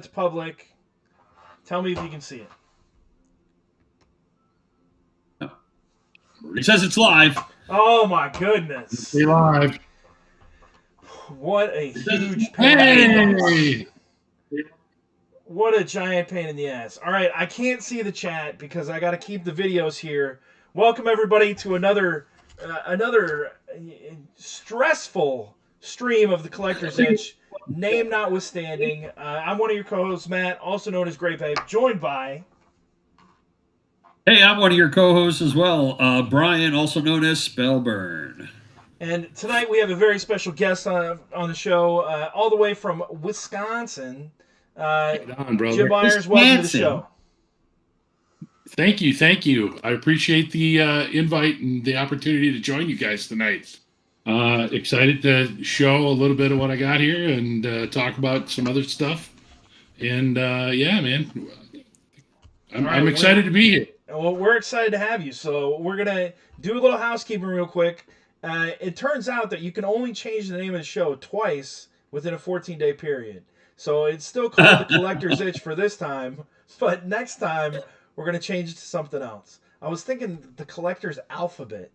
It's public. Tell me if you can see it. It says it's live. Oh my goodness! Be live. What a huge pain in the ass. What a giant pain in the ass. All right, I can't see the chat because I got to keep the videos here. Welcome everybody to another stressful stream of the Collector's Itch. Name notwithstanding, I'm one of your co-hosts, Matt, also known as Grape Ape, joined by. Hey, I'm one of your co-hosts as well, Brian, also known as Spellburn. And tonight we have a very special guest on the show, all the way from Wisconsin. Right on, brother. Jim Meyers, welcome to the show. Thank you. I appreciate the invite and the opportunity to join you guys tonight. Excited to show a little bit of what I got here and talk about some other stuff. And yeah, man, I'm excited to be here. Well, we're excited to have you. So we're gonna do a little housekeeping real quick. It turns out that you can only change the name of the show twice within a 14-day period. So it's still called the Collector's Itch for this time, but next time we're gonna change it to something else. I was thinking the Collector's Alphabet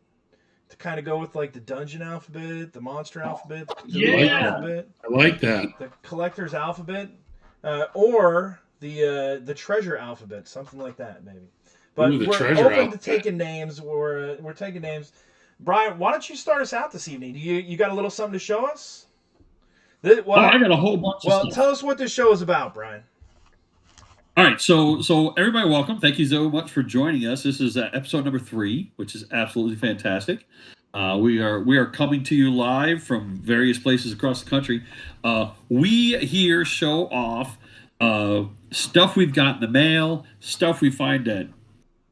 to kind of go with like the Dungeon Alphabet, the Monster Alphabet, the Cthulhu Alphabet. I like that. The Collector's Alphabet, or the Treasure Alphabet, something like that, maybe. But Ooh, we're open to taking names. We're taking names. Brian, why don't you start us out this evening? You got a little something to show us? I got a whole bunch of stuff. Well, tell us what this show is about, Brian. All right, so everybody, welcome. Thank you so much for joining us. This is episode number 3, which is absolutely fantastic. We are coming to you live from various places across the country. We here show off stuff we've got in the mail, stuff we find at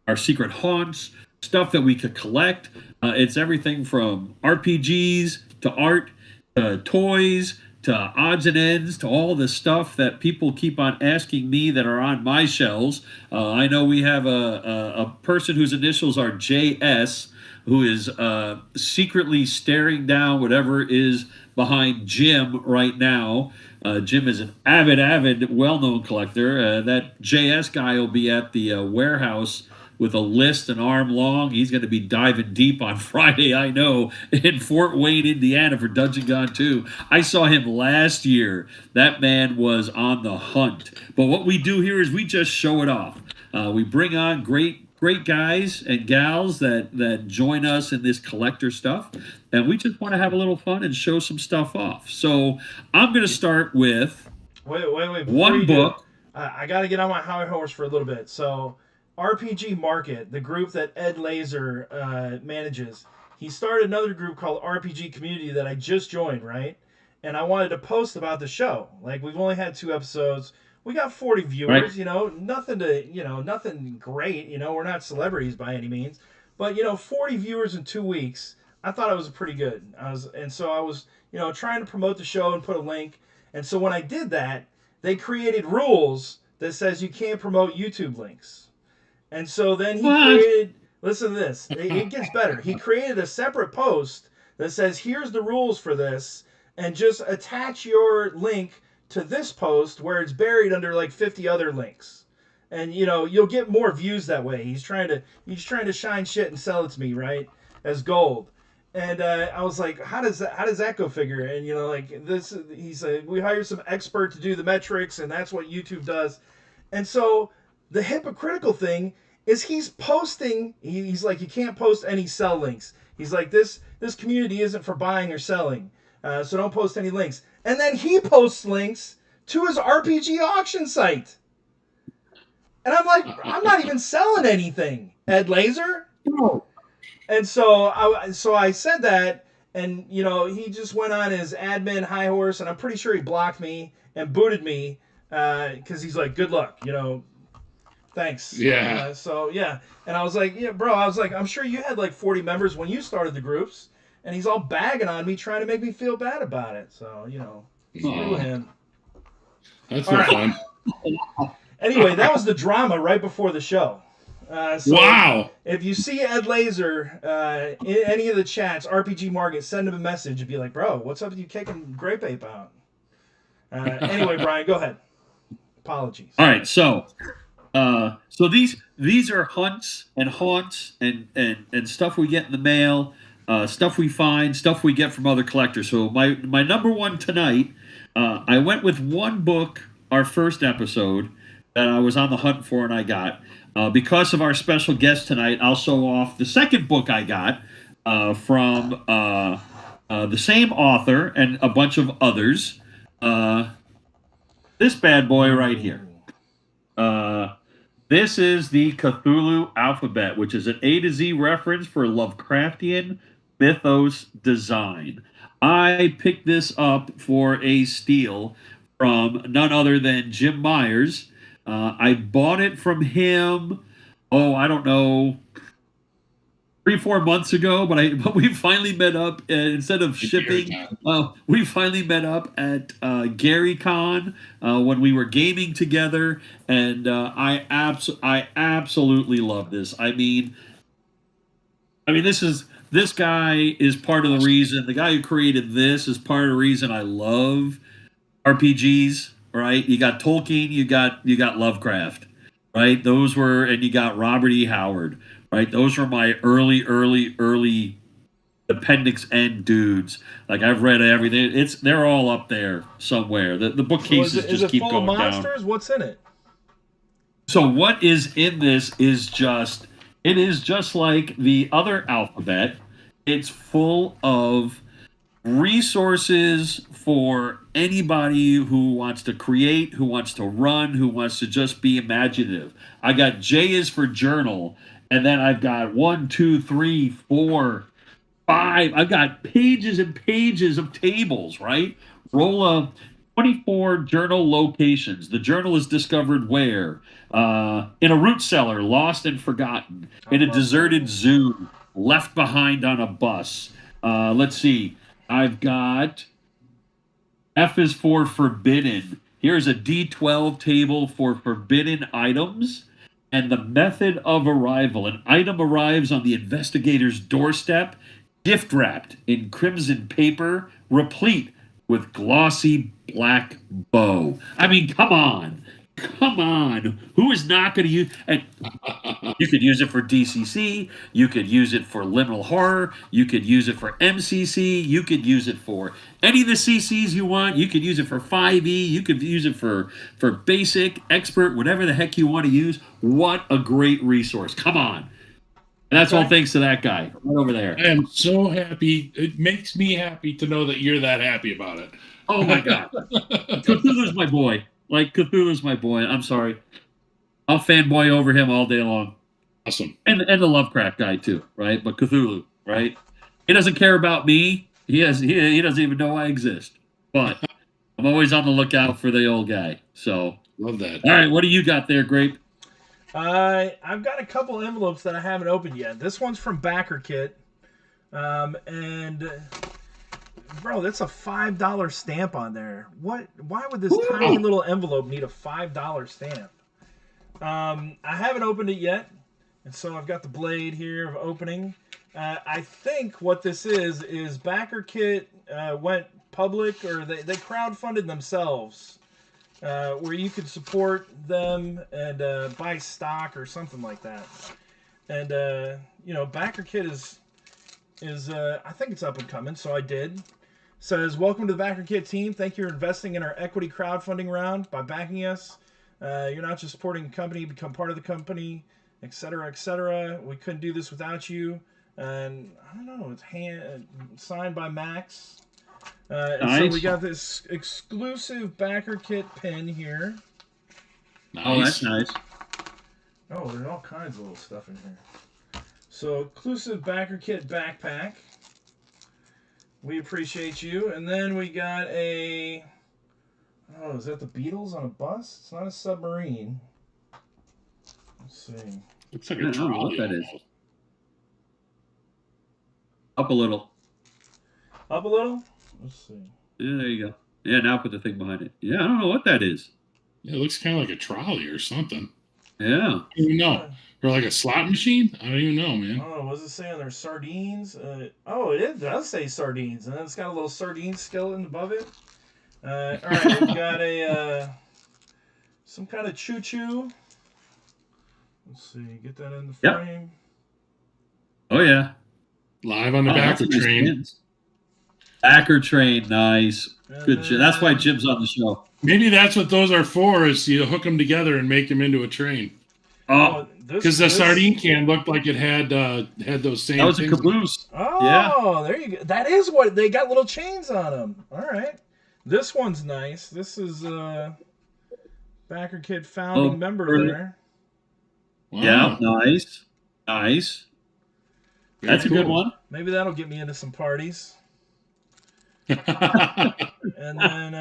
our secret haunts, stuff that we could collect. It's everything from RPGs to art to toys to odds and ends to all the stuff that people keep on asking me that are on my shelves. I know we have a person whose initials are JS who is secretly staring down whatever is behind Jim right now. Jim is an avid, well-known collector. That JS guy will be at the warehouse with a list an arm long. He's going to be diving deep on Friday, I know, in Fort Wayne, Indiana for Dungeon Con 2. I saw him last year. That man was on the hunt. But what we do here is we just show it off. We bring on great guys and gals that join us in this collector stuff. And we just want to have a little fun and show some stuff off. So I'm going to start with Wait. One book. I got to get on my high horse for a little bit. So RPG Market, the group that Ed Laser manages, he started another group called RPG Community that I just joined, right? And I wanted to post about the show. Like, we've only had 2 episodes. We got 40 viewers, right. Nothing great. We're not celebrities by any means. But, 40 viewers in 2 weeks, I thought it was pretty good. I was trying to promote the show and put a link. And so when I did that, they created rules that says you can't promote YouTube links. And so then he created, listen to this, it gets better. He created a separate post that says, here's the rules for this, and just attach your link to this post where it's buried under like 50 other links. And, you'll get more views that way. He's trying to shine shit and sell it to me, right, as gold. And I was like, how does that go figure? And, he's we hired some expert to do the metrics, and that's what YouTube does. And so the hypocritical thing is he's posting, he's like, you can't post any sell links. He's like, this community isn't for buying or selling, so don't post any links. And then he posts links to his RPG auction site. And I'm like, I'm not even selling anything, Ed Laser. No. And so I said that, and, he just went on his admin high horse, and I'm pretty sure he blocked me and booted me because he's like, good luck, thanks. Yeah. And I was like, yeah, bro, I'm sure you had like 40 members when you started the groups, and he's all bagging on me, trying to make me feel bad about it. So, screw him. That's no fun. Anyway, that was the drama right before the show. Wow. If you see Ed Laser in any of the chats, RPG Market, send him a message and be like, bro, what's up with you kicking Grape Ape out? Anyway, Brian, go ahead. Apologies. All right, so these are hunts and haunts and stuff we get in the mail, stuff we find, stuff we get from other collectors. So my number one tonight, I went with one book, our first episode, that I was on the hunt for and I got. Because of our special guest tonight, I'll show off the second book I got from the same author and a bunch of others. This bad boy right here. This is the Cthulhu alphabet, which is an A to Z reference for Lovecraftian mythos design. I picked this up for a steal from none other than Jim Meyers. I bought it from him, I don't know, 3-4 months ago, but we finally met up instead of shipping. We finally met up at Gary Con when we were gaming together, and I absolutely love this. I mean, this guy is part of the reason. The guy who created this is part of the reason I love RPGs. Right? You got Tolkien, you got Lovecraft, right? Those were, and you got Robert E. Howard. Right, those were my early Appendix N dudes. Like I've read everything. They're all up there somewhere. The bookcases just keep going down. Is it full of monsters? What's in it? So what is in this is it is just like the other alphabet. It's full of resources for anybody who wants to create, who wants to run, who wants to just be imaginative. I got J is for journal. And then I've got 1, 2, 3, 4, 5. I've got pages and pages of tables, right? Roll of 24 journal locations. The journal is discovered where? In a root cellar, lost and forgotten. In a deserted zoo, left behind on a bus. Let's see. I've got F is for forbidden. Here's a D12 table for forbidden items. And the method of arrival. An item arrives on the investigator's doorstep, gift-wrapped in crimson paper, replete with glossy black bow. I mean, come on. Who is not going to use... And you could use it for DCC. You could use it for liminal horror. You could use it for MCC. You could use it for any of the CCs you want. You could use it for 5e. You could use it for basic, expert, whatever the heck you want to use. What a great resource. Come on. And that's all thanks to that guy right over there. I am so happy. It makes me happy to know that you're that happy about it. Oh, my God. Cthulhu's my boy. Cthulhu's my boy. I'm sorry. I'll fanboy over him all day long. Awesome. And the Lovecraft guy, too, right? But Cthulhu, right? He doesn't care about me. He doesn't even know I exist. But I'm always on the lookout for the old guy. So love that. All right, what do you got there, Grape? I've got a couple envelopes that I haven't opened yet. This one's from Backer Kit. And... Bro, that's a $5 stamp on there. Why would this tiny little envelope need a $5 stamp? I haven't opened it yet, and so I've got the blade here of opening. I think what this is Backer Kit went public, or they crowdfunded themselves, where you could support them and buy stock or something like that. And Backer Kit is I think it's up and coming, so I did. Says, welcome to the Backer Kit team. Thank you for investing in our equity crowdfunding round by backing us. You're not just supporting a company, become part of the company, etc., etc. We couldn't do this without you. And I don't know, it's signed by Max. Nice. And so we got this exclusive Backer Kit pin here. Nice. Oh, that's nice. Oh, there's all kinds of little stuff in here. So, exclusive Backer Kit backpack. We appreciate you. And then we got a... Oh, is that the Beatles on a bus? It's not a submarine. Let's see. Looks like a trolley. I don't know what that is. Up a little. Up a little? Let's see. Yeah, there you go. Yeah, now put the thing behind it. Yeah, I don't know what that is. Yeah, it looks kind of like a trolley or something. Yeah. I don't even know. Or like a slot machine? I don't even know, man. Oh, what does it say on there? Sardines? It does say sardines. And then it's got a little sardine skeleton above it. All right, we've got a Some kind of choo-choo. Let's see, get that in the Yep. frame. Oh, yeah. Live on the backer that's nice train. pins. Backer train, nice. And Good. That's why then- Jim's on the show. Maybe that's what those are for, is you hook them together and make them into a train. Oh, Because the sardine can looked like it had those same that was a things. caboose. Oh, Yeah. there you go. That is what they got, little chains on them. All right. This one's nice. This is Backer Kid founding member there. Wow. Yeah, nice. Nice. Very That's a good cool. one. Maybe that'll get me into some parties. And then,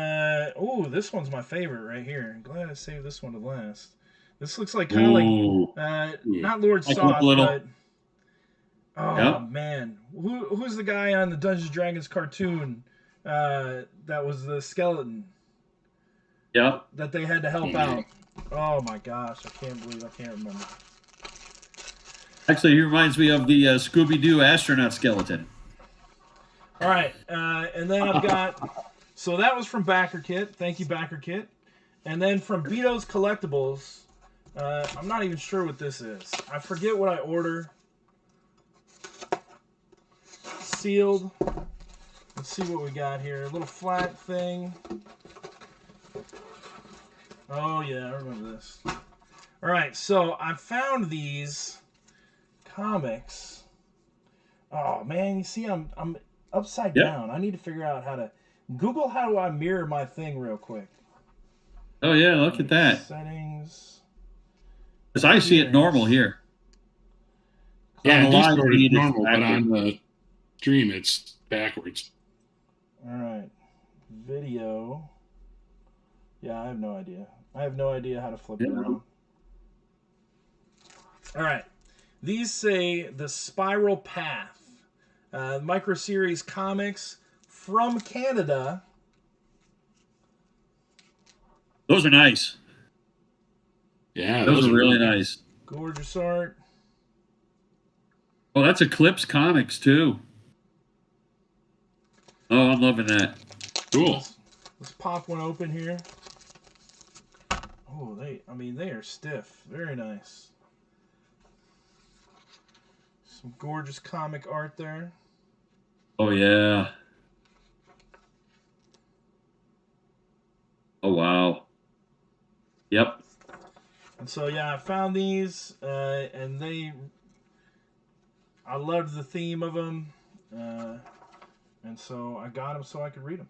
this one's my favorite right here. I'm glad I saved this one to last. This looks like kind of like, not Lord Like Soft, a little- but man, who's the guy on the Dungeons and Dragons cartoon that was the skeleton Yep. that they had to help out? Oh my gosh, I can't believe I can't remember. Actually, he reminds me of the Scooby-Doo astronaut skeleton. All right, and then I've got, so that was from Backer Kit. Thank you, Backer Kit. And then from Beto's Collectibles, I'm not even sure what this is. I forget what I ordered. Sealed. Let's see what we got here. A little flat thing. Oh yeah, I remember this. All right, so I found these comics. Oh man, you see, I'm upside down. I need to figure out how to Google how do I mirror my thing real quick. Oh, yeah, look at that. Settings. Because I see it normal here. Yeah, On the live Discord is feed, it's normal, but backward. on the stream it's backwards. All right, video. Yeah, I have no idea. I have no idea how to flip it around. All right, these say the Spiral Path, micro series comics from Canada. Those are nice. Yeah, Those are really nice. Gorgeous art. Oh, that's Eclipse Comics, too. Oh, I'm loving that. cool. Let's pop one open here. Oh, they are stiff. Very nice. Some gorgeous comic art there. Oh, yeah. Oh, wow. Yep. And so, yeah, I found these, and I loved the theme of them, and so I got them so I could read them.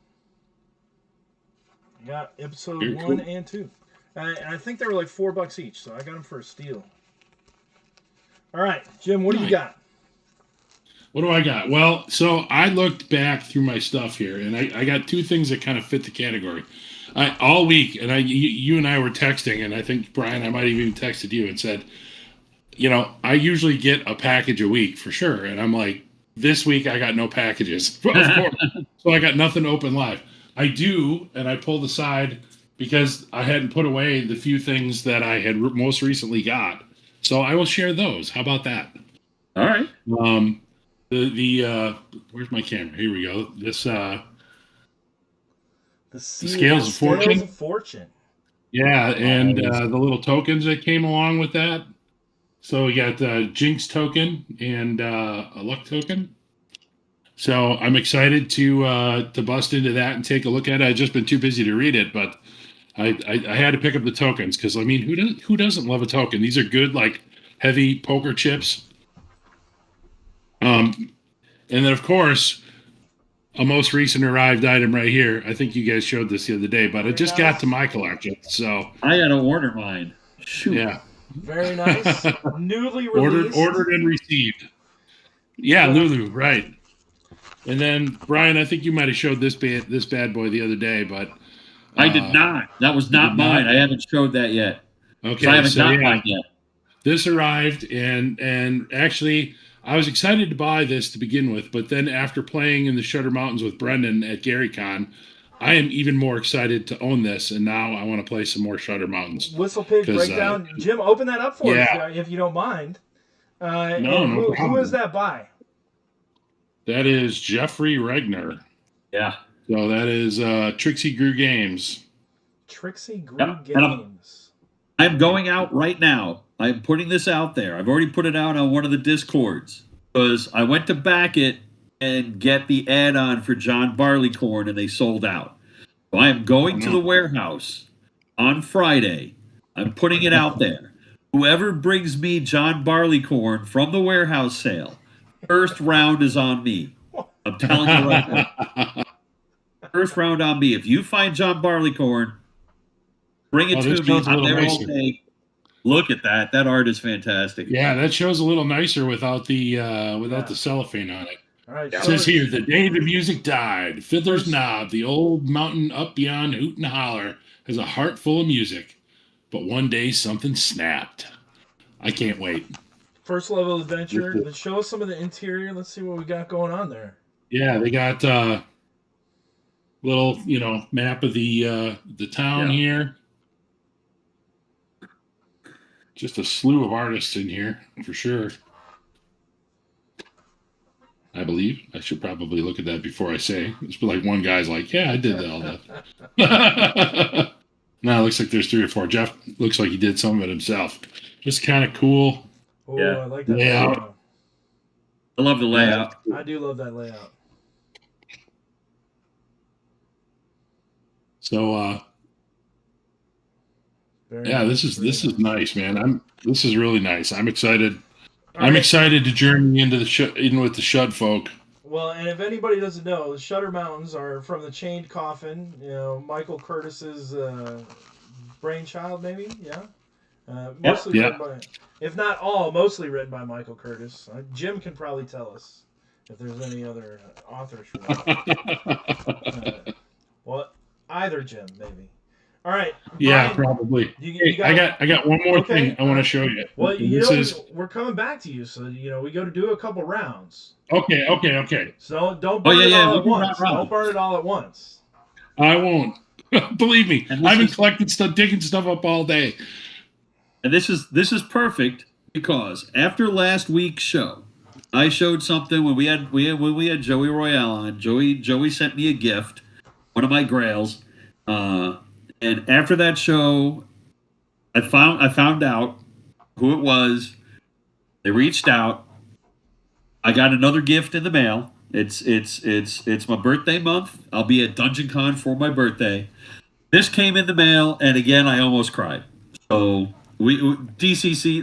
I got episode Very 1 cool. and 2. And I think they were like $4 each, so I got them for a steal. All right, Jim, what do you got? What do I got? Well, so I looked back through my stuff here, and I got two things that kind of fit the category. All week, and you and I were texting, and I think, Brian, I might have even texted you and said, I usually get a package a week for sure. And I'm like, this week I got no packages, of course. So I got nothing open live. I do, and I pulled aside because I hadn't put away the few things that I had most recently got. So I will share those. How about that? All right. Where's my camera? Here we go. This The Scales of Fortune. Yeah, and the little tokens that came along with that. So we got the Jinx token and a luck token. So I'm excited to bust into that and take a look at it. I've just been too busy to read it, but I had to pick up the tokens because I mean, who doesn't love a token? These are good, like heavy poker chips. And then of course, a most recent arrived item right here. I think you guys showed this the other day, but it just got to my collection. So I got to order mine. Shoot. yeah. Very nice. Newly released. Ordered and received. Yeah, Lulu, right. And then Brian, I think you might have showed this bad boy the other day, but I did not. That was not mine. I haven't showed that yet. Okay, I haven't got mine yet. This arrived, and actually, I was excited to buy this to begin with, but then after playing in the Shutter Mountains with Brendan at GaryCon, I am even more excited to own this, and now I want to play some more Shutter Mountains. Whistlepig breakdown. Jim, open that up for us if you don't mind. No problem. Who is that by? That is Jeffrey Regner. Yeah. So that is Tricksy Grue Games. Tricksy Grue Yep. Games. I'm going out right now. I'm putting this out there. I've already put it out on one of the Discords because I went to back it and get the add-on for John Barleycorn, and they sold out. So I am going to the warehouse on Friday. I'm putting it out there. Whoever brings me John Barleycorn from the warehouse sale, first round is on me. I'm telling you right now. First round on me. If you find John Barleycorn, bring it to me. I'm there all day. Look at that. That art is fantastic. Yeah, that show's a little nicer without the cellophane on it. All right. It says here, the day the music died, Fiddler's Knob, the old mountain up beyond Hoot and Holler, has a heart full of music. But one day something snapped. I can't wait. First level adventure. Let's show us some of the interior. Let's see what we got going on there. Yeah, they got little, map of the town here. Just a slew of artists in here, for sure. I believe. I should probably look at that before I say. It's like one guy's like, yeah, I did all that. No, it looks like there's 3 or 4. Jeff looks like he did some of it himself. Just kind of cool. Oh, yeah. I like that layout. I love the layout. I do love that layout. So, this is nice, man. This is really nice. I'm excited. I'm excited to journey into in with the Shud folk. Well, and if anybody doesn't know, the Shutter Mountains are from the Chained Coffin. Michael Curtis's brainchild, maybe. Yeah. Mostly written by, if not all, mostly written by Michael Curtis. Jim can probably tell us if there's any other authors from that. Either Jim, maybe. All right. Yeah, Brian, probably. I got one more thing I want to show you. Well, we're coming back to you, so we go to do a couple rounds. Okay. So don't burn it all at once. Don't burn it all at once. I won't. Believe me, I've been collecting stuff, digging stuff up all day. And this is perfect because after last week's show, I showed something when we had Joey Royale on. Joey sent me a gift, one of my grails. And after that show, I found out who it was. They reached out. I got another gift in the mail. It's my birthday month. I'll be at Dungeon Con for my birthday. This came in the mail, and again, I almost cried. So DCC,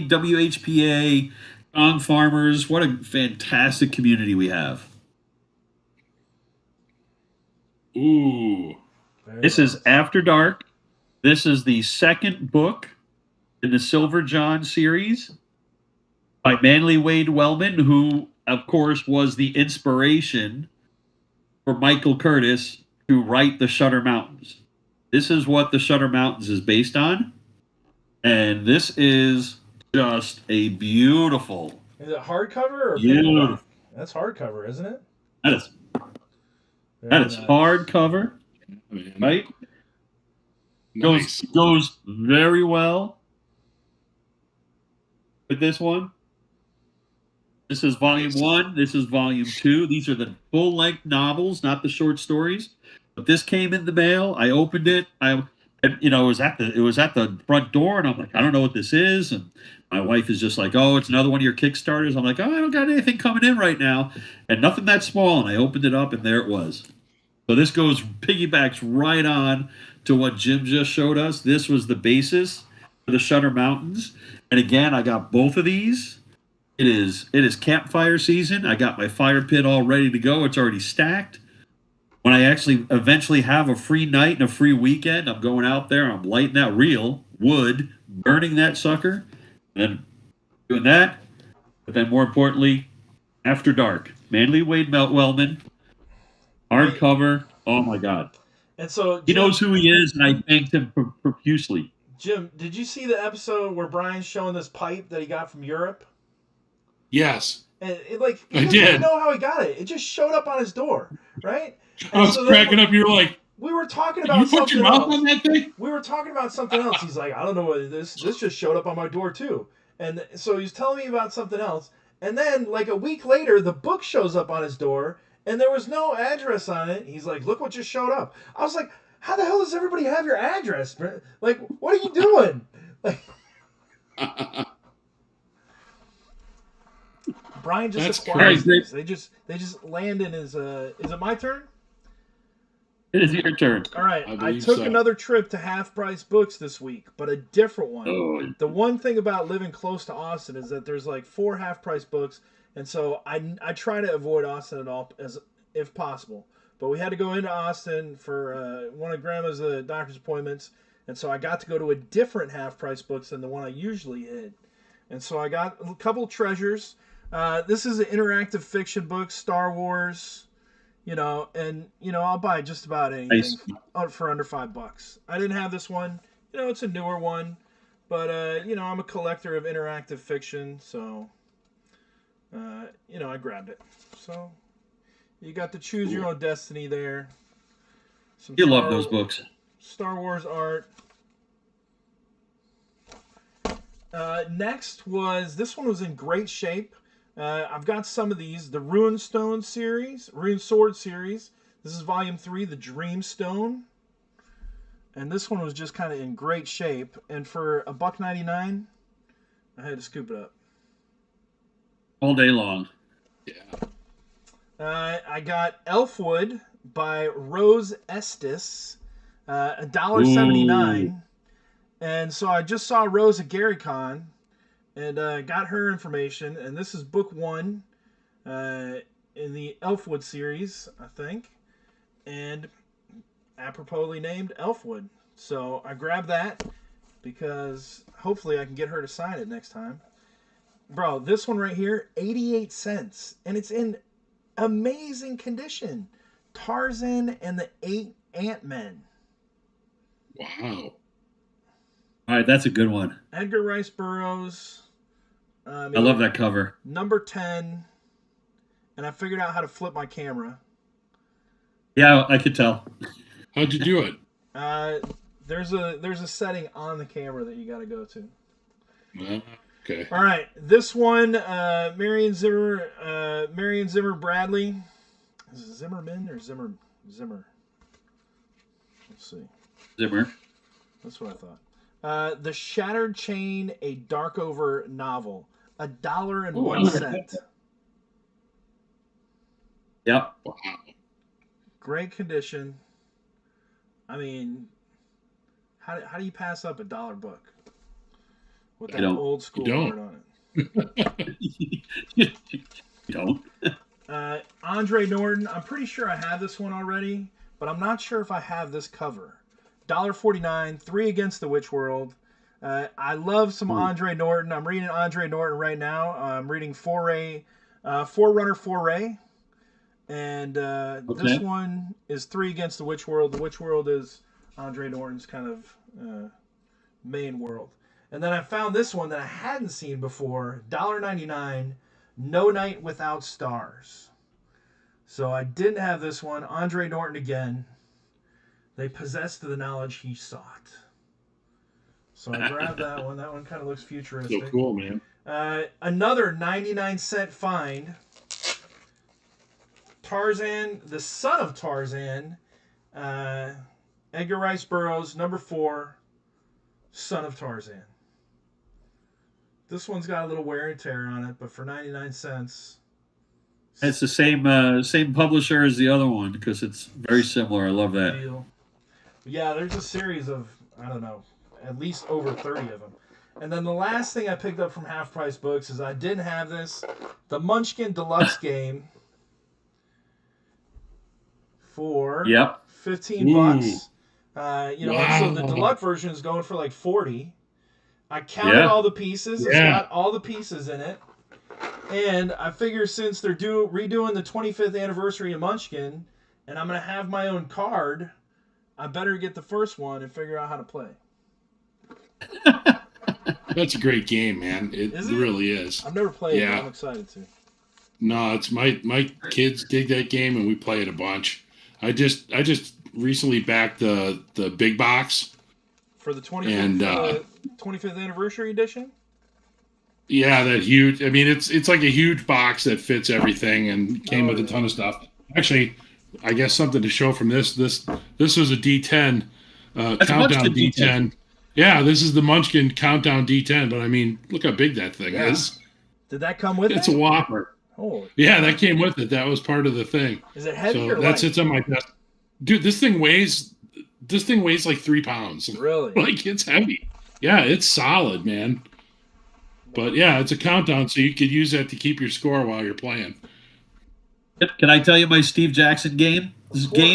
WHPA, Gongfarmers, what a fantastic community we have. Ooh. This is After Dark. This is the second book in the Silver John series by Manly Wade Wellman, who, of course, was the inspiration for Michael Curtis to write The Shutter Mountains. This is what The Shutter Mountains is based on. And this is just a beautiful... Is it hardcover or paperback? That's hardcover, isn't it? That is hardcover. Right? Nice. Goes very well with this one. This is volume 1. This is volume 2. These are the full-length novels, not the short stories. But this came in the mail. I opened it. It was at the front door, and I'm like, I don't know what this is. And my wife is just like, oh, it's another one of your Kickstarters. I'm like, oh, I don't got anything coming in right now, and nothing that small. And I opened it up, and there it was. So this piggybacks right on to what Jim just showed us. This was the basis for the Shutter Mountains. And again, I got both of these. It is campfire season. I got my fire pit all ready to go. It's already stacked. When I actually eventually have a free night and a free weekend, I'm going out there, I'm lighting that real wood, burning that sucker, and then doing that. But then more importantly, After Dark. Manly Wade Wellman. Hardcover. Oh my God. And so he knows who he is, and I thanked him profusely. Jim, did you see the episode where Brian's showing this pipe that he got from Europe? Yes. And he doesn't did. even know how he got it. It just showed up on his door, right? I was cracking up. You're like, we were talking about you put your mouth on that thing? We were talking about something else. He's like, I don't know what this just showed up on my door too. And so he's telling me about something else. And then like a week later, the book shows up on his door. And there was no address on it. He's like, look what just showed up. I was like, how the hell does everybody have your address? Like, what are you doing? Like, Brian just That's acquires crazy. these. They just land in his. Is it my turn? It is your turn. All right. I I believe took so. another trip to Half Price Books this week, but a different one. Oh, The one thing about living close to Austin is that there's like 4 Half Price Books, and so I try to avoid Austin at all as if possible. But we had to go into Austin for one of Grandma's doctor's appointments, and so I got to go to a different Half Price Books than the one I usually hit. And so I got a couple treasures. This is an interactive fiction book, Star Wars, and I'll buy just about anything for under $5. I didn't have this one. It's a newer one, but I'm a collector of interactive fiction, so I grabbed it. So you got the Choose Your Own Destiny there. You love those books. Star Wars art. Next this one was in great shape. I've got some of these. The RuneSword series. This is volume 3, the Dreamstone. And this one was just kind of in great shape. And for $1.99, I had to scoop it up. All day long. Yeah. I got Elfwood by Rose Estes, $1.79. And so I just saw Rose at GaryCon and got her information. And this is book 1 in the Elfwood series, I think. And aproposly named Elfwood. So I grabbed that because hopefully I can get her to sign it next time. Bro, this one right here, 88 cents. And it's in amazing condition. Tarzan and the 8 Ant-Men. Wow. All right, that's a good one. Edgar Rice Burroughs. I love that cover. Number 10. And I figured out how to flip my camera. Yeah, I could tell. How'd you do it? There's a setting on the camera that you got to go to. Okay. All right, this one, Marion Zimmer Bradley. Is it Zimmerman or Zimmer? Let's see. Zimmer. That's what I thought. The Shattered Chain, a Darkover novel, $1.01. Yep. Wow. Great condition. I mean, how do you pass up $1 book with that old school art on it? You don't. Andre Norton. I'm pretty sure I have this one already, but I'm not sure if I have this cover. $1.49, 3 Against the Witch World. I love some Andre Norton. I'm reading Andre Norton right now. I'm reading Forerunner Foray. And this one is 3 Against the Witch World. The Witch World is Andre Norton's kind of main world. And then I found this one that I hadn't seen before, $1.99, No Night Without Stars. So I didn't have this one. Andre Norton again. They possessed the knowledge he sought. So I grabbed that one. That one kind of looks futuristic. So cool, man. Another 99-cent find. Tarzan, the son of Tarzan. Edgar Rice Burroughs, number 4, Son of Tarzan. This one's got a little wear and tear on it, but for 99 cents. It's the same publisher as the other one because it's very similar. I love that. Deal. Yeah, there's a series of, I don't know, at least over 30 of them. And then the last thing I picked up from Half Price Books is I didn't have this. The Munchkin Deluxe game for $15. Wow. So the deluxe version is going for like 40. I counted all the pieces. It's got all the pieces in it. And I figure since they're redoing the 25th anniversary of Munchkin, and I'm going to have my own card, I better get the first one and figure out how to play. That's a great game, man. It really is. I've never played it, but I'm excited to. No, it's my kids dig that game, and we play it a bunch. I just recently backed the big box for the 25th anniversary edition. Yeah, that huge. I mean, it's like a huge box that fits everything and came with a ton of stuff. Actually, I guess something to show from this. This was a D10 countdown D10. Yeah, this is the Munchkin countdown D10. But I mean, look how big that thing is. Did that come with it? It's a whopper. Oh. Yeah, that came with it. That was part of the thing. Is it heavy or that light? sits on my desk. Dude, this thing weighs like 3 pounds. Really? Like, it's heavy. Yeah, it's solid, man. But yeah, it's a countdown, so you could use that to keep your score while you're playing. Can I tell you my Steve Jackson game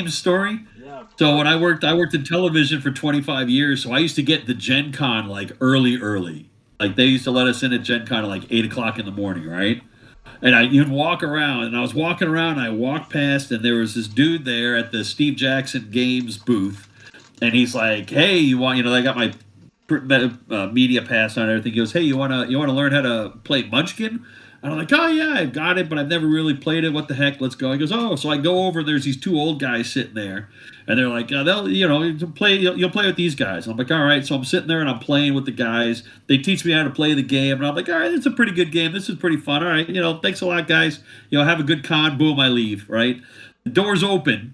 story? Yeah. So when I worked in television for 25 years, so I used to get the Gen Con like early. Like they used to let us in at Gen Con at like 8 o'clock in the morning, right? And you'd walk around, and I was walking around, and I walked past, and there was this dude there at the Steve Jackson Games booth, and he's like, "Hey, I got my media pass on and everything." He goes, "Hey, you wanna learn how to play Munchkin?" And I'm like, "Oh yeah, I've got it, but I've never really played it. What the heck? Let's go." He goes, "Oh," so I go over. There's these two old guys sitting there, and they're like, "You'll play with these guys." I'm like, "All right." So I'm sitting there and I'm playing with the guys. They teach me how to play the game, and I'm like, "All right, it's a pretty good game. This is pretty fun. All right, thanks a lot, guys. Have a good con." Boom, I leave. Right, the doors open,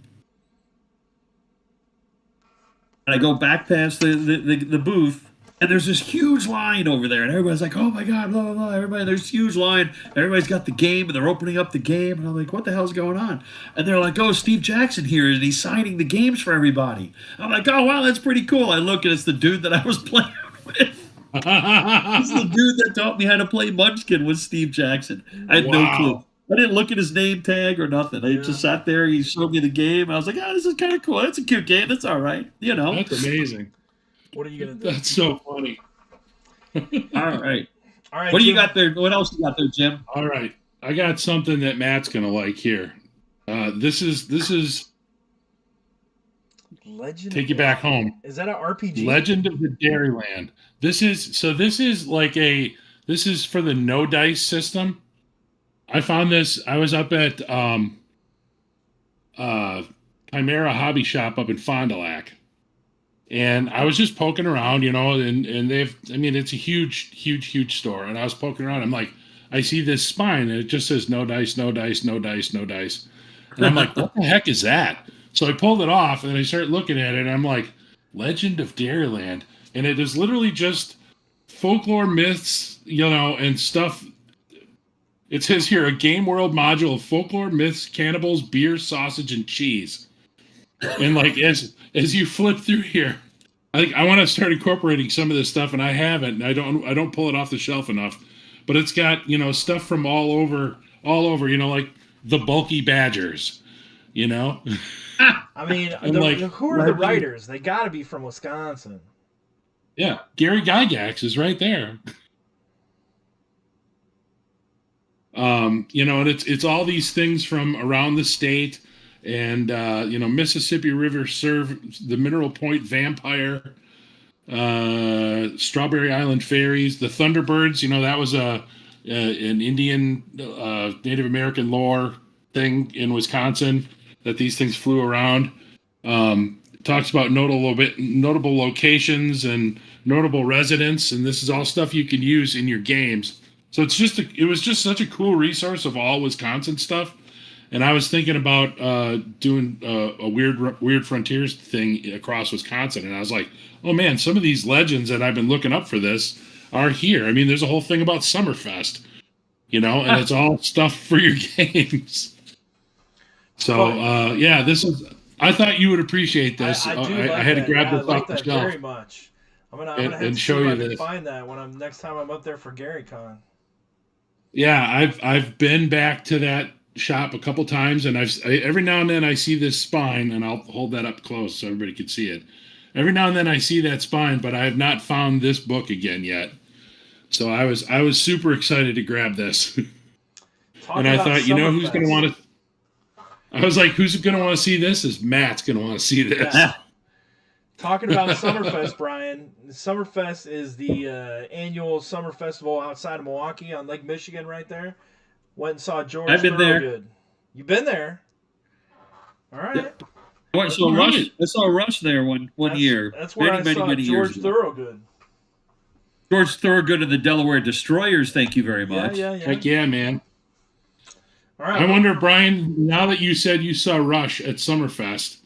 and I go back past the booth. And there's this huge line over there, and everybody's like, "Oh my God, blah, blah, blah." Everybody, there's this huge line. Everybody's got the game, and they're opening up the game. And I'm like, "What the hell's going on?" And they're like, "Oh, Steve Jackson here, and he's signing the games for everybody." I'm like, "Oh, wow, that's pretty cool." I look, and it's the dude that I was playing with. He's the dude that taught me how to play Munchkin with Steve Jackson. I had no clue. I didn't look at his name tag or nothing. I just sat there. He showed me the game. I was like, "Oh, this is kind of cool. It's a cute game. That's all right." That's amazing. What are you going to do? That's so funny. All right. What Jim. do you got there? What else you got there, Jim? All right. I got something that Matt's going to like here. This is Legend. Take you back home. Is that an RPG? Legend of the Dairyland. This is for the no dice system. I found this. I was up at Chimera Hobby Shop up in Fond du Lac. And I was just poking around, and it's a huge store. And I was poking around. I'm like, I see this spine, and it just says no dice, no dice, no dice, no dice. And I'm like, what the heck is that? So I pulled it off, and I started looking at it, and I'm like, Legend of Dairyland. And it is literally just folklore myths, and stuff. It says here, a game world module of folklore, myths, cannibals, beer, sausage, and cheese. And like as you flip through here, I want to start incorporating some of this stuff, and I haven't. I don't pull it off the shelf enough, but it's got stuff from all over. Like the bulky badgers, I mean, who are the writers? They got to be from Wisconsin. Yeah, Gary Gygax is right there. And it's all these things from around the state. And, Mississippi River Serve, the Mineral Point Vampire, Strawberry Island Fairies, the Thunderbirds, that was an Indian, Native American lore thing in Wisconsin that these things flew around. Talks about notable locations and notable residents, and this is all stuff you can use in your games. So it was just such a cool resource of all Wisconsin stuff. And I was thinking about doing a weird frontiers thing across Wisconsin, and I was like, "Oh man, some of these legends that I've been looking up for this are here." I mean, there's a whole thing about Summerfest, and it's all stuff for your games. So this is. I thought you would appreciate this. I had to grab this off the shelf. Very much. I'm gonna have to show you this. Find that next time I'm up there for GaryCon. Yeah, I've been back to that shop a couple times, and every now and then I see this spine, and I'll hold that up close so everybody can see it. Every now and then I see that spine, but I have not found this book again yet. So I was super excited to grab this. And I thought, who's going to want to... I was like, who's going to want to see this? Is Matt's going to want to see this. Yeah. Talking about Summerfest, Brian. Summerfest is the annual summer festival outside of Milwaukee on Lake Michigan right there. Went and saw George. I've been there. You've been there. All right. Yeah. I saw Rush there one year. That's where I saw George Thorogood. George Thorogood of the Delaware Destroyers. Thank you very much. Yeah. Heck yeah, man. All right. I wonder, Brian, now that you said you saw Rush at Summerfest,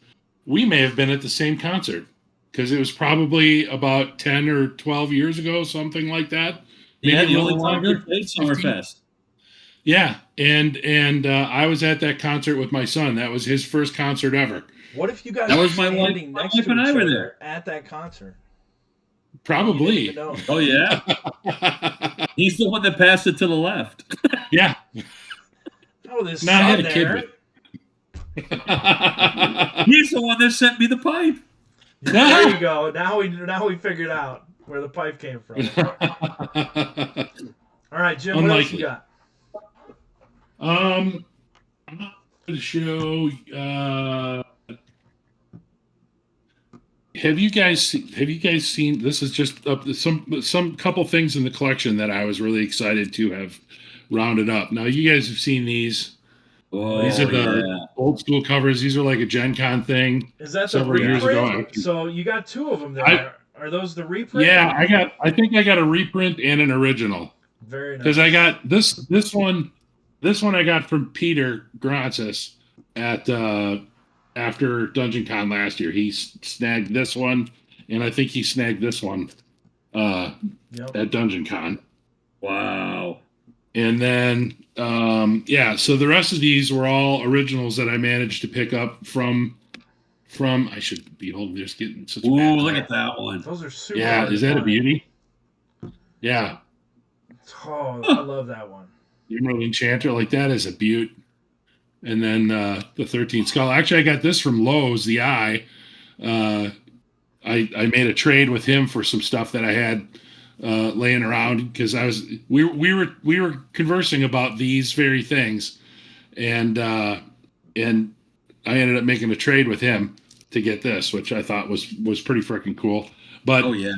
we may have been at the same concert because it was probably about 10 or 12 years ago, something like that. Maybe Yeah, a the little only time longer. we played 15. Summerfest. Yeah, and I was at that concert with my son. That was his first concert ever. What if you guys That were was my wife- standing my next wife to and each I were other there. at that concert? You Probably. didn't even know. Oh yeah, he's the one that passed it to the left. Yeah. Oh, this No, I had son a kid there. with- He's the one that sent me the pipe. There you go. Now we figured out where the pipe came from. All right, Jim. What else you got? I'm going to show. Have you guys seen? This is just some couple things in the collection that I was really excited to have rounded up. Now you guys have seen these. Oh, These are the old school covers. These are like a Gen Con thing. Is that the several years reprint? ago. So you got two of them there. Are those the reprint? Yeah, I think I got a reprint and an original. Very nice. Because I got this one I got from Peter Grancis at after Dungeon Con last year. He snagged this one, and I think he snagged this one at Dungeon Con. Wow. And then so the rest of these were all originals that I managed to pick up from I should be holding this, getting such a Ooh, bad look glare. at that one. Those are super. Yeah, hard to is that a find. beauty? Yeah. Oh, I love that one. Emerald Enchanter, like that is a beaut. And then the 13th Skull. Actually, I got this from Lowe's, the Eye. I made a trade with him for some stuff that I had laying around because we were conversing about these very things, and I ended up making a trade with him to get this, which I thought was pretty freaking cool. But Oh yeah.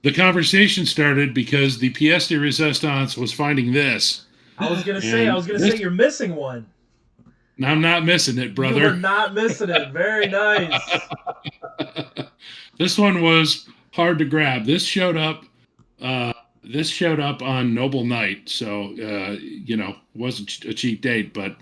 the conversation started because the pièce de résistance was finding this. I was gonna say you're missing one. Now I'm not missing it, brother. You're not missing it. Very nice. This one was hard to grab. This showed up on Noble Night, so wasn't a cheap date, but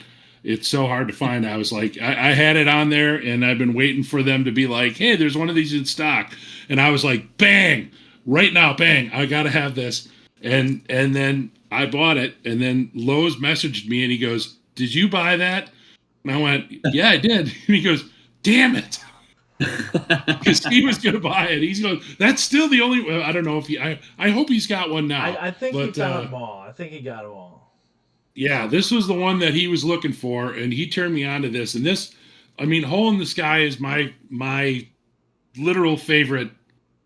it's so hard to find. I was like, I had it on there, and I've been waiting for them to be like, hey, there's one of these in stock, and I was like, bang, right now, bang, I gotta have this, and then I bought it, and then Lowe's messaged me, and he goes, did you buy that? And I went, yeah, I did. And he goes, damn it. Because he was going to buy it. He's going, that's still the only, I don't know if I hope he's got one now. I think he got them all. I think he got them all. Yeah, this was the one that he was looking for, and he turned me on to this. And this, I mean, Hole in the Sky is my literal favorite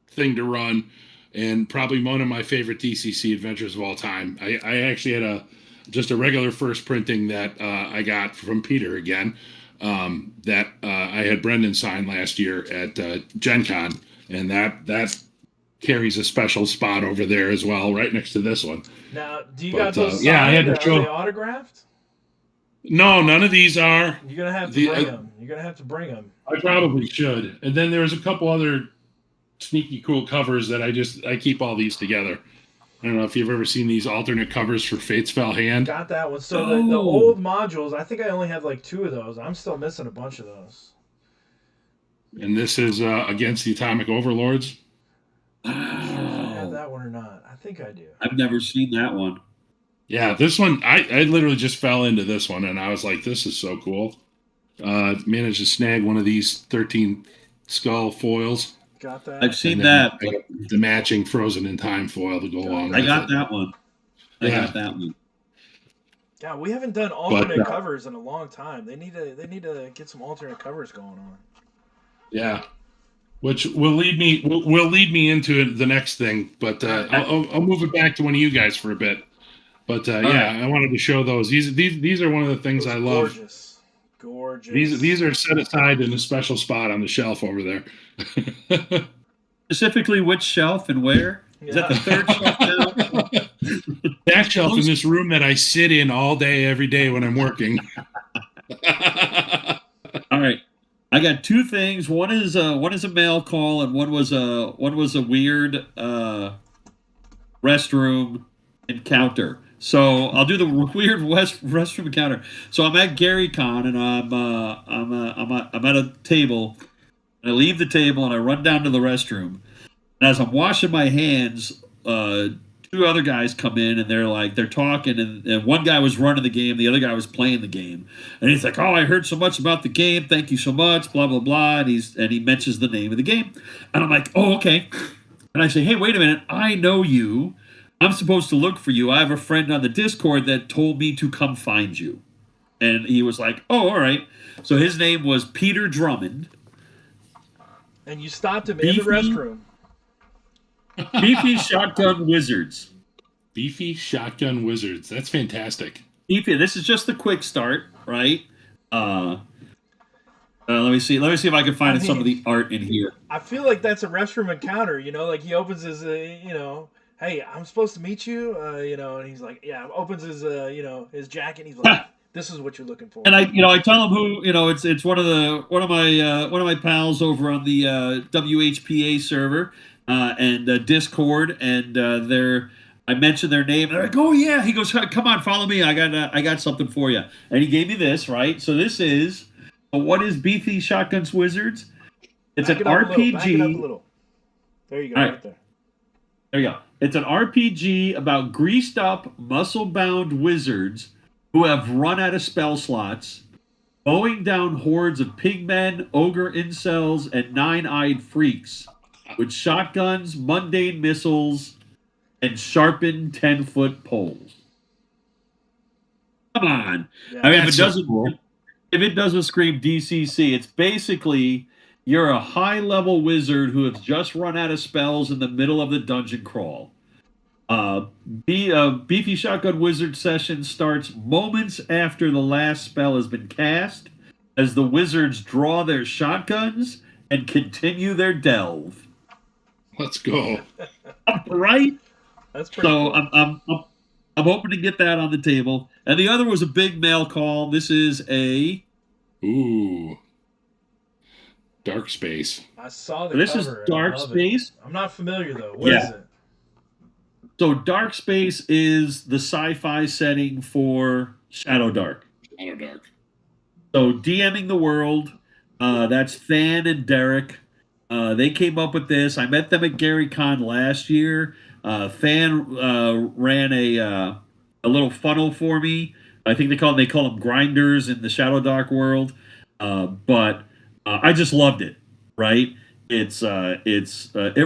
thing to run, and probably one of my favorite DCC adventures of all time. I actually had just a regular first printing that I got from Peter again, that I had Brendan sign last year at Gen Con, and that carries a special spot over there as well, right next to this one. Now, do you got those signed? Yeah, I had to show. Are they autographed? No, none of these are. You're gonna have to bring them. You're gonna have to bring them. I probably should. And then there's a couple other sneaky cool covers that I keep all these together. I don't know if you've ever seen these alternate covers for Fate's Fell Hand. Got that one. So the old modules, I think I only have like 2 of those. I'm still missing a bunch of those. And this is Against the Atomic Overlords. I have that one or not? I think I do. I've never seen that one. Yeah, this one, I literally just fell into this one, and I was like, this is so cool. Managed to snag one of these 13 Skull foils. Got that? I've seen that. I got the matching Frozen in Time foil to go along with I got it. that one. I got that one. Yeah, we haven't done alternate covers in a long time. They need to get some alternate covers going on. Yeah, which will lead me into the next thing. But I'll move it back to one of you guys for a bit. But I wanted to show those. These are one of the things I love. Gorgeous. These are set aside in a special spot on the shelf over there. Specifically, which shelf and where? Is that the third shelf now? That shelf in this room that I sit in all day, every day when I'm working. All right, I got 2 things. One is a mail call, and one was a weird restroom encounter. So I'll do the weird restroom encounter. So I'm at Gary Con, and I'm at a table. I leave the table and I run down to the restroom. And as I'm washing my hands, two other guys come in and they're talking, and one guy was running the game, the other guy was playing the game, and he's like, "Oh, I heard so much about the game. Thank you so much." Blah blah blah. And he mentions the name of the game, and I'm like, "Oh, okay." And I say, "Hey, wait a minute. I know you. I'm supposed to look for you. I have a friend on the Discord that told me to come find you." And he was like, "Oh, all right." So his name was Peter Drummond. And you stopped him in the restroom. Beefy Shotgun Wizards. Beefy Shotgun Wizards. That's fantastic. Beefy. This is just the quick start, right? Let me see. Let me see if I can find some of the art in here. I feel like that's a restroom encounter. Like he opens his, "Hey, I'm supposed to meet you," and he's like, "Yeah." Opens his, his jacket. And he's like, "This is what you're looking for." And I tell him who, it's one of my pals over on the WHPA server and Discord, and I mentioned their name. And they're like, "Oh yeah." He goes, "Come on, follow me. I got something for you." And he gave me this, right? So this is what is Beefy Shotguns Wizards? It's an RPG. Back it up a little. There you go, right there. There you go. It's an RPG about greased up, muscle-bound wizards who have run out of spell slots, mowing down hordes of pigmen, ogre incels, and nine-eyed freaks with shotguns, mundane missiles, and sharpened 10-foot poles. Come on. Yeah, I mean, if it doesn't scream DCC, it's basically you're a high-level wizard who has just run out of spells in the middle of the dungeon crawl. Beefy Shotgun Wizard session starts moments after the last spell has been cast, as the wizards draw their shotguns and continue their delve. Let's go. Right? That's pretty cool. I'm hoping to get that on the table. And the other was a big mail call. This is a Dark Space. I saw the This cover. is Dark Space. I'm not familiar though. What is it? So Dark Space is the sci-fi setting for Shadow Dark. Shadow Dark. So DMing the world, that's Than and Derek. They came up with this. I met them at Gary Con last year. Than ran a little funnel for me. I think they call them grinders in the Shadow Dark world. But I just loved it. Right? It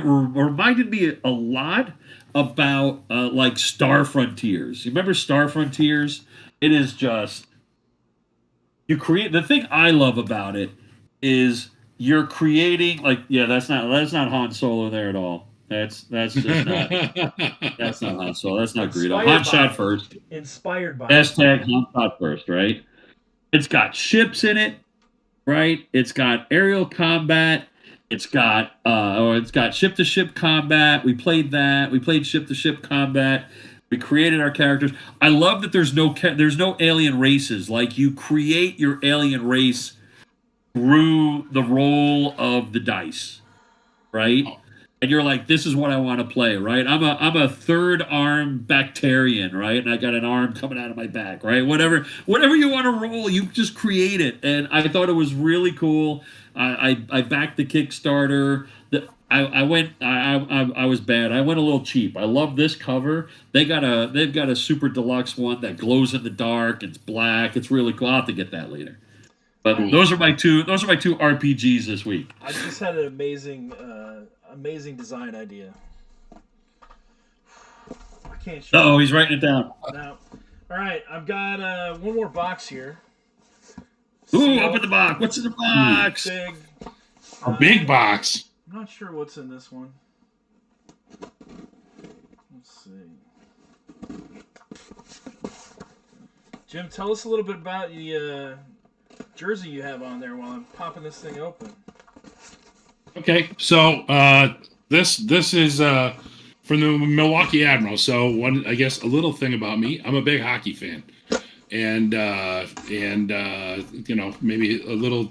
reminded me a lot about like Star Frontiers. You remember Star Frontiers? It is just you create. The thing I love about it is you're creating that's not Han Solo there at all. That's just not that's not Han Solo. That's not Greedo. Han shot first. Inspired by Hashtag Han shot first, right? It's got ships in it, right? It's got aerial combat. It's got ship-to-ship combat. We played that. We played ship-to-ship combat. We created our characters. I love that there's no alien races. Like, you create your alien race through the roll of the dice, right? And you're like, this is what I want to play, right? I'm a third arm bacterian, right? And I got an arm coming out of my back, right? Whatever you want to roll, you just create it. And I thought it was really cool. I backed the Kickstarter. I was bad. I went a little cheap. I love this cover. They've got a super deluxe one that glows in the dark. It's black. It's really cool. I'll have to get that later. But those are my two RPGs this week. I just had an amazing design idea. I can't show. Oh, he's writing it down. Now, all right, I've got one more box here. Ooh, open the box. What's in the box? Big. A big box. I'm not sure what's in this one. Let's see. Jim, tell us a little bit about the jersey you have on there while I'm popping this thing open. Okay, so this is from the Milwaukee Admiral. So a little thing about me, I'm a big hockey fan, and maybe a little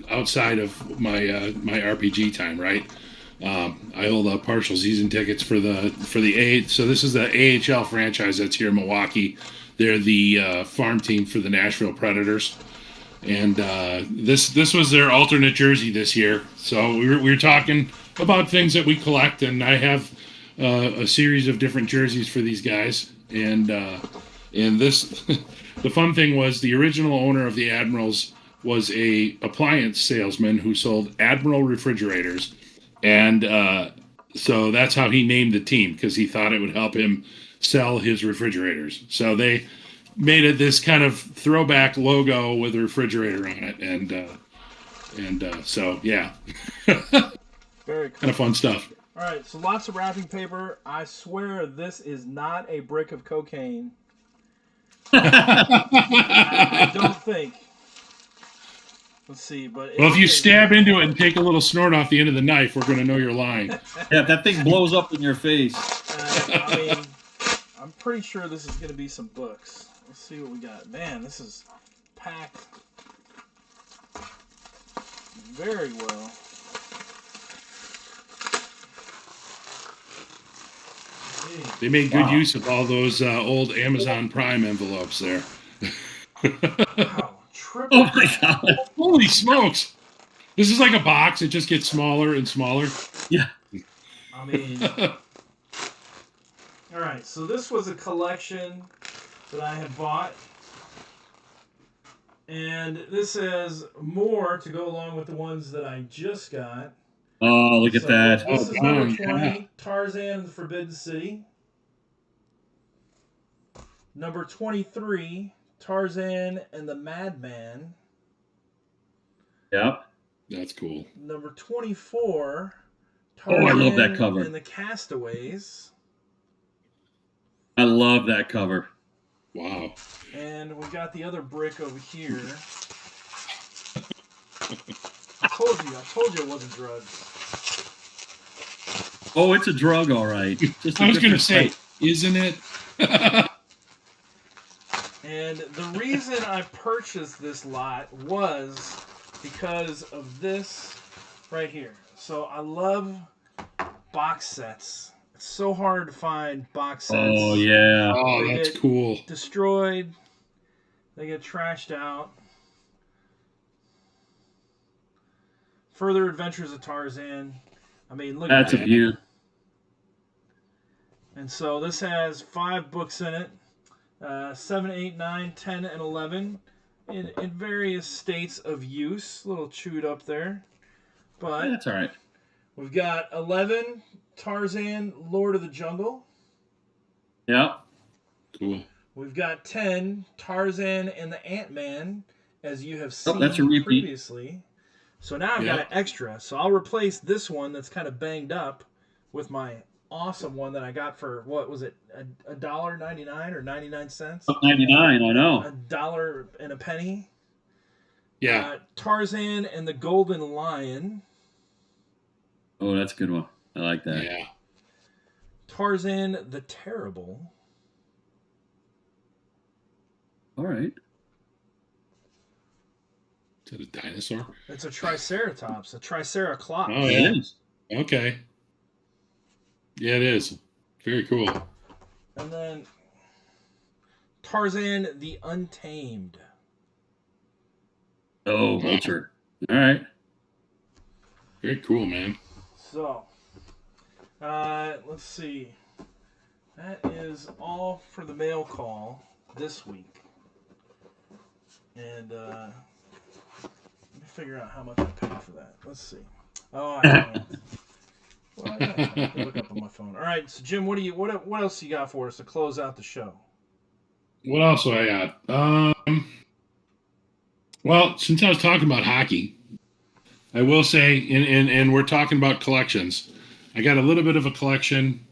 outside of my RPG time, right? I hold partial season tickets for the A. So this is the AHL franchise that's here in Milwaukee. They're the farm team for the Nashville Predators, and this was their alternate jersey this year. So we were talking about things that we collect, and I have a series of different jerseys for these guys. And this, the fun thing was the original owner of the Admirals was a appliance salesman who sold Admiral refrigerators. And so that's how he named the team, because he thought it would help him sell his refrigerators. So they made it this kind of throwback logo with a refrigerator on it. And so, yeah. Very cool. Kind of fun stuff. All right, so lots of wrapping paper. I swear this is not a brick of cocaine. I don't think. Let's see, but well, if you stab into it and take a little snort off the end of the knife, we're going to know you're lying. Yeah, if that thing blows up in your face. I mean, I'm pretty sure this is going to be some books. Let's see what we got. Man, this is packed very well. They made good use of all those old Amazon Prime envelopes there. Wow. Oh my God. Holy smokes. This is like a box. It just gets smaller and smaller. Yeah. I mean, all right. So this was a collection that I had bought. And this has more to go along with the ones that I just got. Oh, look at that. This is number 20, Tarzan and the Forbidden City. Number 23, Tarzan and the Madman. Yep. That's cool. Number 24, Tarzan I love that cover. and the Castaways. I love that cover. Wow. And we got the other brick over here. I told you it wasn't drugs. Oh, it's a drug, all right. Just I was going to say, isn't it? And the reason I purchased this lot was because of this right here. So I love box sets. It's so hard to find box sets. Oh, yeah. Oh, that's cool. Destroyed. They get trashed out. Further Adventures of Tarzan. I mean, look That's at a that. view. And so this has 5 books in it. 7, 8, 9, 10, and 11. In various states of use. A little chewed up there. But Yeah, that's all right. we've got 11, Tarzan, Lord of the Jungle. Yeah. Cool. We've got 10, Tarzan and the Ant-Man, as you have seen that's a repeat. previously. So now I've got Yeah. an extra. So I'll replace this one that's kind of banged up with my awesome one that I got for, what was it, $1.99 or 99 cents? $1.99, I know. $1 and a penny. Yeah. Tarzan and the Golden Lion. Oh, that's a good one. I like that. Yeah. Tarzan the Terrible. All right. Is that a dinosaur? It's a Triceratops, a Triceraclops. Oh, It yeah. is. Okay. Yeah, it is. Very cool. And then Tarzan the Untamed. Oh, vulture. All right. Very cool, man. So, let's see. That is all for the mail call this week. And let me figure out how much I paid for that. Let's see. Oh, I can't. Well, I can look up on my phone. All right, so Jim, what else you got for us to close out the show? What else do I got? Well, since I was talking about hockey, I will say, and we're talking about collections, I got a little bit of a collection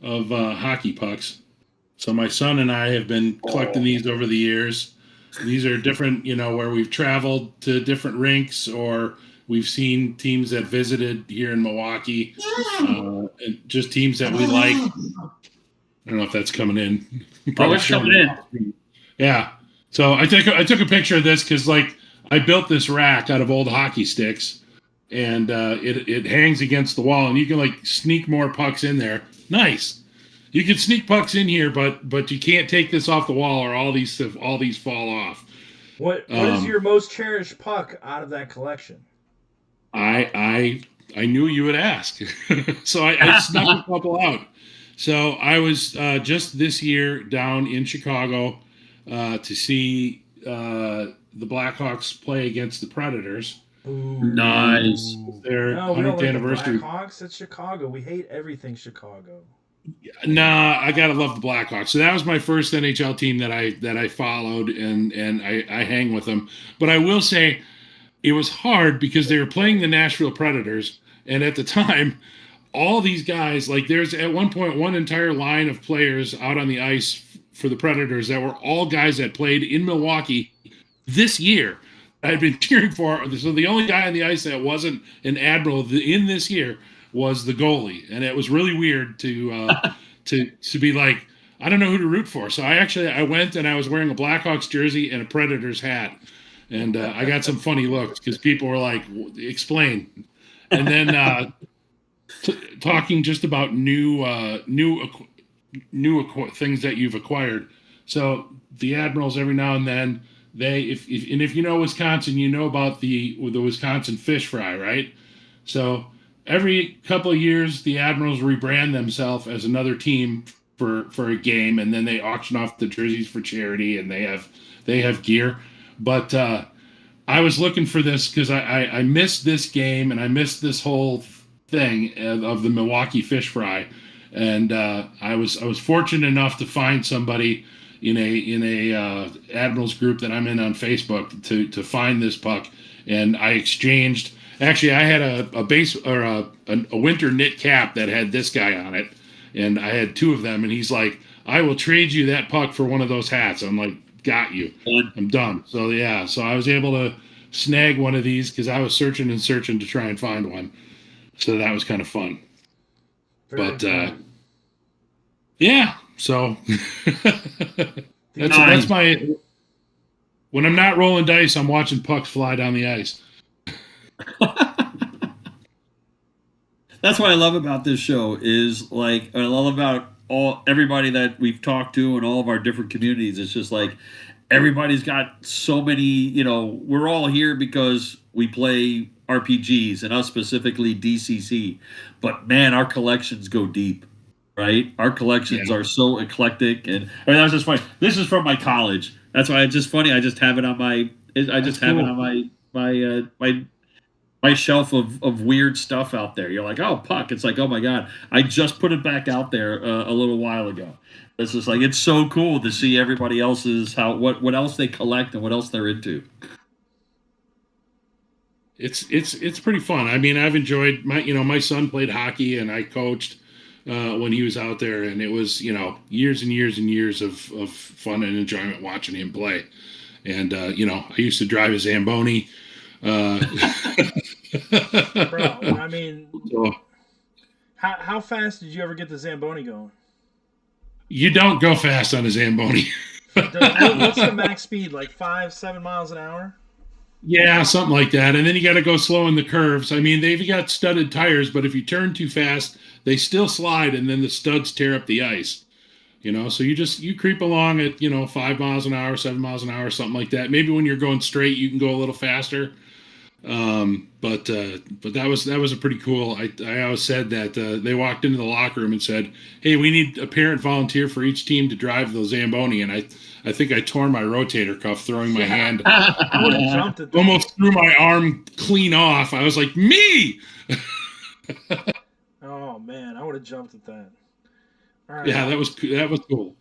of hockey pucks. So my son and I have been collecting these over the years. These are different, where we've traveled to different rinks or we've seen teams that visited here in Milwaukee, and just teams that we like. I don't know if that's coming in. Oh, it's coming in. Yeah. So I took a picture of this because I built this rack out of old hockey sticks and it hangs against the wall, and you can like sneak more pucks in there. Nice. You can sneak pucks in here, but you can't take this off the wall, or all these fall off. What is your most cherished puck out of that collection? I knew you would ask, so I snuck a couple out. So I was just this year down in Chicago to see the Blackhawks play against the Predators. Ooh. Nice. Their 100th anniversary. The Blackhawks. It's Chicago. We hate everything Chicago. Nah, I gotta love the Blackhawks. So that was my first NHL team that I followed, and I hang with them. But I will say, it was hard because they were playing the Nashville Predators, and at the time, all these guys, like there's at one point one entire line of players out on the ice for the Predators that were all guys that played in Milwaukee this year. I'd been cheering for. So the only guy on the ice that wasn't an Admiral in this year was the goalie, and it was really weird to be like, I don't know who to root for. So I went and I was wearing a Blackhawks jersey and a Predators hat, and I got some funny looks because people were like, "Explain." And then talking just about new things that you've acquired. So the Admirals, every now and then, if you know Wisconsin, you know about the Wisconsin fish fry, right? So every couple of years, the Admirals rebrand themselves as another team for a game, and then they auction off the jerseys for charity, and they have gear. But I was looking for this because I missed this game, and I missed this whole thing of the Milwaukee fish fry, and I was fortunate enough to find somebody in a Admirals group that I'm in on Facebook to find this puck, and I exchanged. Actually, I had a base or a winter knit cap that had this guy on it, and I had two of them. And he's like, "I will trade you that puck for one of those hats." I'm like, "Got you. I'm done." So yeah, so I was able to snag one of these because I was searching to try and find one. So that was kind of fun. Yeah. So that's my. When I'm not rolling dice, I'm watching pucks fly down the ice. That's what I love about this show is like I love about everybody that we've talked to and all of our different communities. It's just like everybody's got so many, we're all here because we play RPGs and us specifically DCC. But man, our collections go deep, right? Our collections are so eclectic, and I mean, that was just funny. This is from my college. That's why it's just funny. I just have it on my shelf of weird stuff out there. You're like, oh, puck. It's like, oh my God, I just put it back out there a little while ago. It's just like, it's so cool to see everybody else's what else they collect and what else they're into. It's pretty fun. I mean, I've enjoyed my son played hockey and I coached when he was out there, and it was years and years and years of fun and enjoyment watching him play. And I used to drive a Zamboni. Bro, I mean, how fast did you ever get the Zamboni going? You don't go fast on a Zamboni. What's the max speed? Like 5-7 miles an hour? Yeah, something like that. And then you got to go slow in the curves. I mean, they've got studded tires, but if you turn too fast, they still slide, and then the studs tear up the ice. So you creep along at 5 miles an hour, 7 miles an hour, something like that. Maybe when you're going straight, you can go a little faster. But that was a pretty cool. I always said that they walked into the locker room and said, "Hey, we need a parent volunteer for each team to drive the Zamboni." And I think I tore my rotator cuff throwing my hand. I would have jumped at that. Almost threw my arm clean off. I was like, "Me!" Oh man, I would have jumped at that. All right. Yeah, that was cool.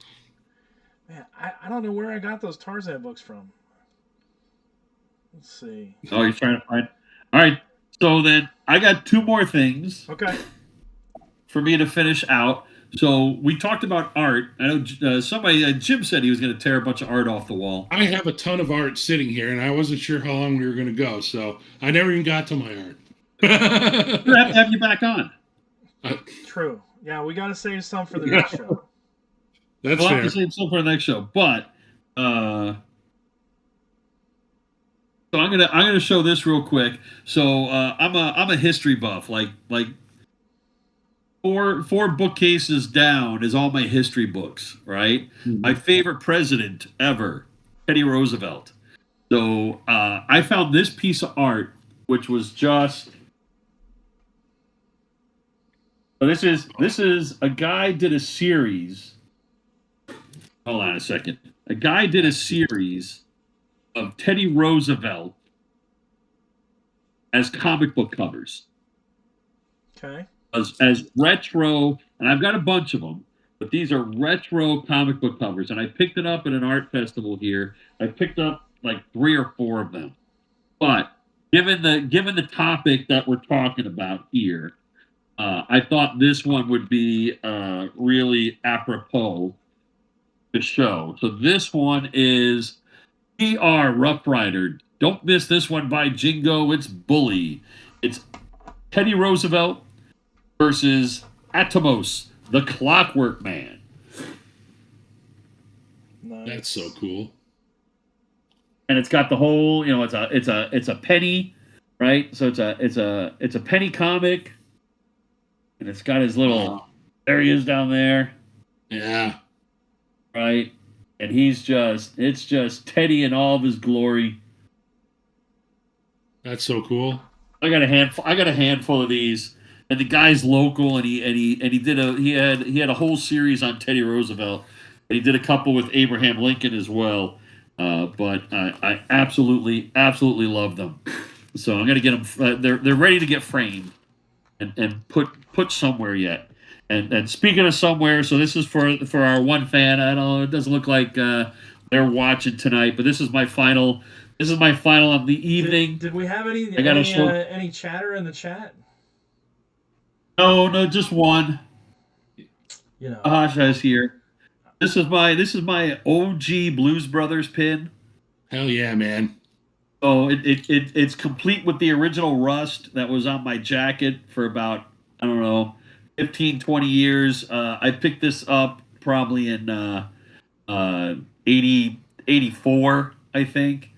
Man, I don't know where I got those Tarzan books from. Let's see. Oh, you're trying to find. All right. So then I got two more things. Okay. For me to finish out. So we talked about art. I know Jim said he was going to tear a bunch of art off the wall. I have a ton of art sitting here, and I wasn't sure how long we were going to go, so I never even got to my art. We'll have to have you back on. True. Yeah, we got to save some for the next show. That's we'll fair. We'll have to save some for the next show. But, so, so then I got two more things. Okay. For me to finish out. So we talked about art. I know Jim said he was going to tear a bunch of art off the wall. I have a ton of art sitting here, and I wasn't sure how long we were going to go. So I never even got to my art. That's fair. So I'm gonna show this real quick. So I'm a history buff. Like four bookcases down is all my history books. Right. Mhm. My favorite president ever, Teddy Roosevelt. So I found this piece of art, which was just. So this is a guy did a series. Hold on a second. A guy did a series of Teddy Roosevelt as comic book covers. Okay. As retro, and I've got a bunch of them, but these are retro comic book covers. And I picked it up at an art festival here. I picked up like 3 or 4 of them. But given the topic that we're talking about here, I thought this one would be really apropos to show. So this one is PR Rough Rider. Don't miss this one by Jingo. It's Bully. It's Teddy Roosevelt versus Atomos, the Clockwork Man. Nice. That's so cool. And it's got the whole, it's a penny, right? So it's a penny comic, and it's got his little. There he is down there. Yeah. Right, and it's just Teddy in all of his glory. That's so cool. I got a handful of these, and the guy's local, and he had a whole series on Teddy Roosevelt, and he did a couple with Abraham Lincoln as well. But I absolutely love them. So I'm gonna get them. They're ready to get framed and put somewhere yet. And speaking of somewhere, so this is for our one fan. I don't know. It doesn't look like they're watching tonight, but this is my final. This is my final of the evening. Did we have any chatter in the chat? No, just one. You know, Ahasha's here. This is my OG Blues Brothers pin. Hell yeah, man. So it's complete with the original rust that was on my jacket for about, I don't know, 15, 20 years. I picked this up probably in 84, I think,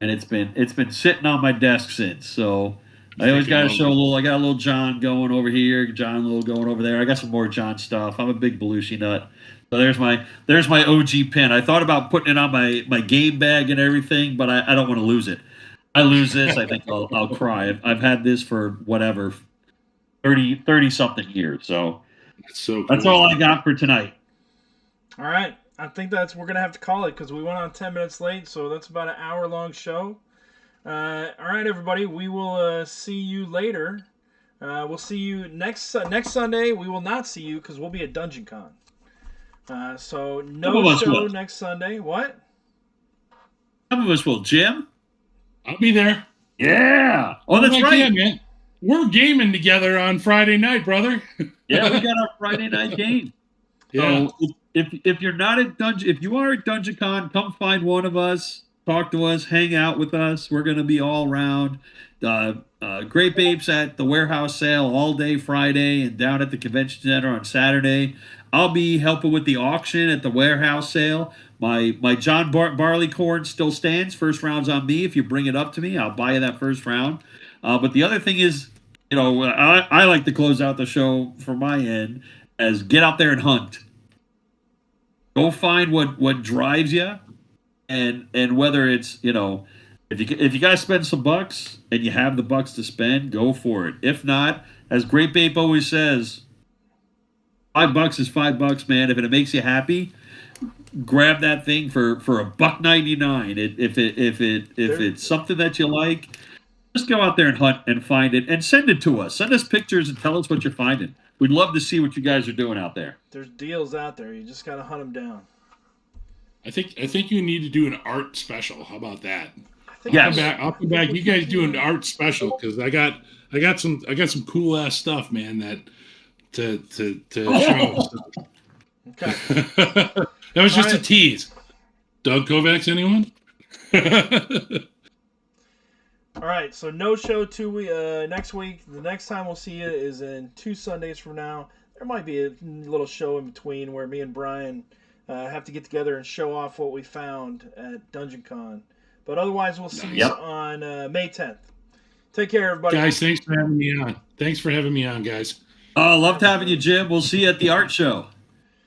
and it's been sitting on my desk since. So I always got to show a little. I got a little John going over here, John a little going over there. I got some more John stuff. I'm a big Belushi nut. So there's my OG pin. I thought about putting it on my game bag and everything, but I don't want to lose it. I lose this, I think I'll cry. I've had this for whatever 30 something years. So That's so cool. That's all I got for tonight. All right. I think we're going to have to call it because we went on 10 minutes late, so that's about an hour-long show. All right, everybody. We will see you later. We'll see you next Sunday. We will not see you because we'll be at Dungeon Con. So no show next Sunday. What? Some of us will. Jim? I'll be there. Yeah. Oh, that's right. Yeah, man. We're gaming together on Friday night, brother. Yeah, we got our Friday night game. Yeah. So if you're not at if you are at Dungeon Con, come find one of us, talk to us, hang out with us. We're gonna be all around. Great Babes at the warehouse sale all day Friday and down at the convention center on Saturday. I'll be helping with the auction at the warehouse sale. My John Barleycorn still stands. First round's on me. If you bring it up to me, I'll buy you that first round. But the other thing is, I like to close out the show from my end as get out there and hunt. Go find what drives you, and whether it's if you gotta spend some bucks and you have the bucks to spend, go for it. If not, as Great Bape always says, $5 is $5, man. If it makes you happy, grab that thing for $1.99. If it's something that you like, just go out there and hunt and find it and send it to us. Send us pictures and tell us what you're finding. We'd love to see what you guys are doing out there. There's deals out there. You just gotta hunt them down. I think you need to do an art special. How about that? Yes. I'll come back. You guys do an art special because I got some cool ass stuff, man. That to show. Okay. That was just a tease. Doug Kovacs, anyone? All right, so no show next week. The next time we'll see you is in 2 Sundays from now. There might be a little show in between where me and Brian have to get together and show off what we found at Dungeon Con. But otherwise, we'll see you Yep. on May 10th. Take care, everybody. Guys, thanks for having me on. Thanks for having me on, guys. Loved having you, Jim. We'll see you at the art show.